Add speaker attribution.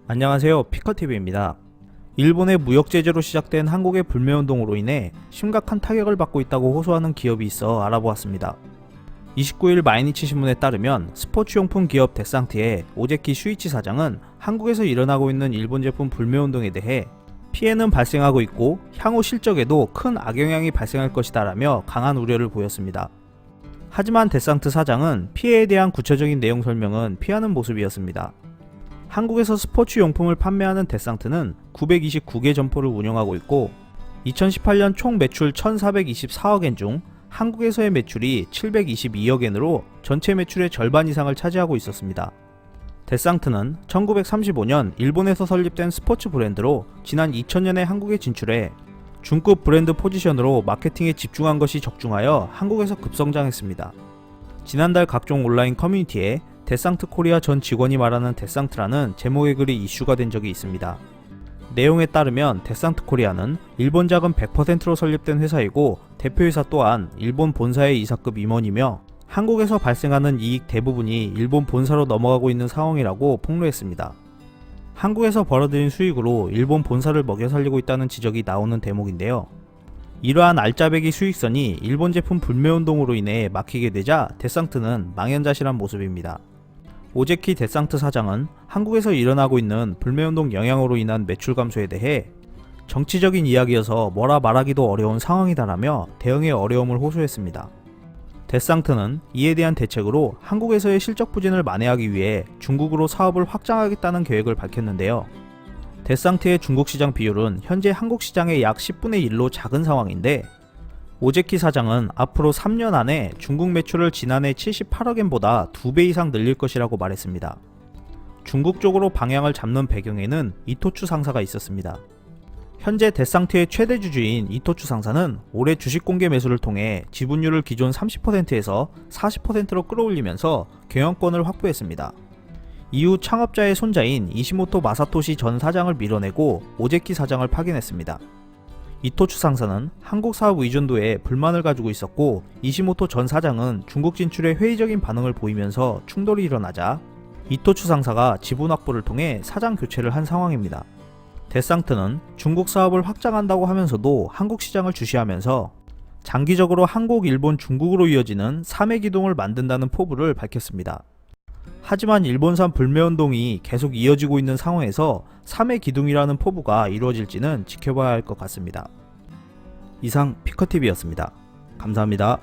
Speaker 1: 안녕하세요, 피커TV입니다. 일본의 무역 제재로 시작된 한국의 불매운동으로 인해 심각한 타격을 받고 있다고 호소하는 기업이 있어 알아보았습니다. 29일 마이니치 신문에 따르면 스포츠용품 기업 데상트의 오제키 슈이치 사장은 한국에서 일어나고 있는 일본 제품 불매운동에 대해 피해는 발생하고 있고 향후 실적에도 큰 악영향이 발생할 것이다 라며 강한 우려를 보였습니다. 하지만 데상트 사장은 피해에 대한 구체적인 내용 설명은 피하는 모습이었습니다. 한국에서 스포츠 용품을 판매하는 데상트는 929개 점포를 운영하고 있고 2018년 총 매출 1424억엔 중 한국에서의 매출이 722억엔으로 전체 매출의 절반 이상을 차지하고 있었습니다. 데상트는 1935년 일본에서 설립된 스포츠 브랜드로 지난 2000년에 한국에 진출해 중급 브랜드 포지션으로 마케팅에 집중한 것이 적중하여 한국에서 급성장했습니다. 지난달 각종 온라인 커뮤니티에 데상트 코리아 전 직원이 말하는 데상트라는 제목의 글이 이슈가 된 적이 있습니다. 내용에 따르면 데상트 코리아는 일본 자금 100%로 설립된 회사이고 대표이사 또한 일본 본사의 이사급 임원이며 한국에서 발생하는 이익 대부분이 일본 본사로 넘어가고 있는 상황이라고 폭로했습니다. 한국에서 벌어들인 수익으로 일본 본사를 먹여 살리고 있다는 지적이 나오는 대목인데요. 이러한 알짜배기 수익선이 일본 제품 불매운동으로 인해 막히게 되자 데상트는 망연자실한 모습입니다. 오제키 데상트 사장은 한국에서 일어나고 있는 불매운동 영향으로 인한 매출 감소에 대해 정치적인 이야기여서 뭐라 말하기도 어려운 상황이다라며 대응의 어려움을 호소했습니다. 데상트는 이에 대한 대책으로 한국에서의 실적 부진을 만회하기 위해 중국으로 사업을 확장하겠다는 계획을 밝혔는데요. 데상트의 중국 시장 비율은 현재 한국 시장의 약 10분의 1로 작은 상황인데 오제키 사장은 앞으로 3년 안에 중국 매출을 지난해 78억엔보다 2배 이상 늘릴 것이라고 말했습니다. 중국 쪽으로 방향을 잡는 배경에는 이토추 상사가 있었습니다. 현재 데상트의 최대 주주인 이토추 상사는 올해 주식 공개 매수를 통해 지분율을 기존 30%에서 40%로 끌어올리면서 경영권을 확보했습니다. 이후 창업자의 손자인 이시모토 마사토시 전 사장을 밀어내고 오제키 사장을 파견했습니다. 이토추 상사는 한국 사업 의존도에 불만을 가지고 있었고 이시모토 전 사장은 중국 진출에 회의적인 반응을 보이면서 충돌이 일어나자 이토추 상사가 지분 확보를 통해 사장 교체를 한 상황입니다. 데상트는 중국 사업을 확장한다고 하면서도 한국 시장을 주시하면서 장기적으로 한국, 일본, 중국으로 이어지는 3회 기둥을 만든다는 포부를 밝혔습니다. 하지만 일본산 불매운동이 계속 이어지고 있는 상황에서 3회 기둥이라는 포부가 이루어질지는 지켜봐야 할 것 같습니다. 이상 피커TV였습니다. 감사합니다.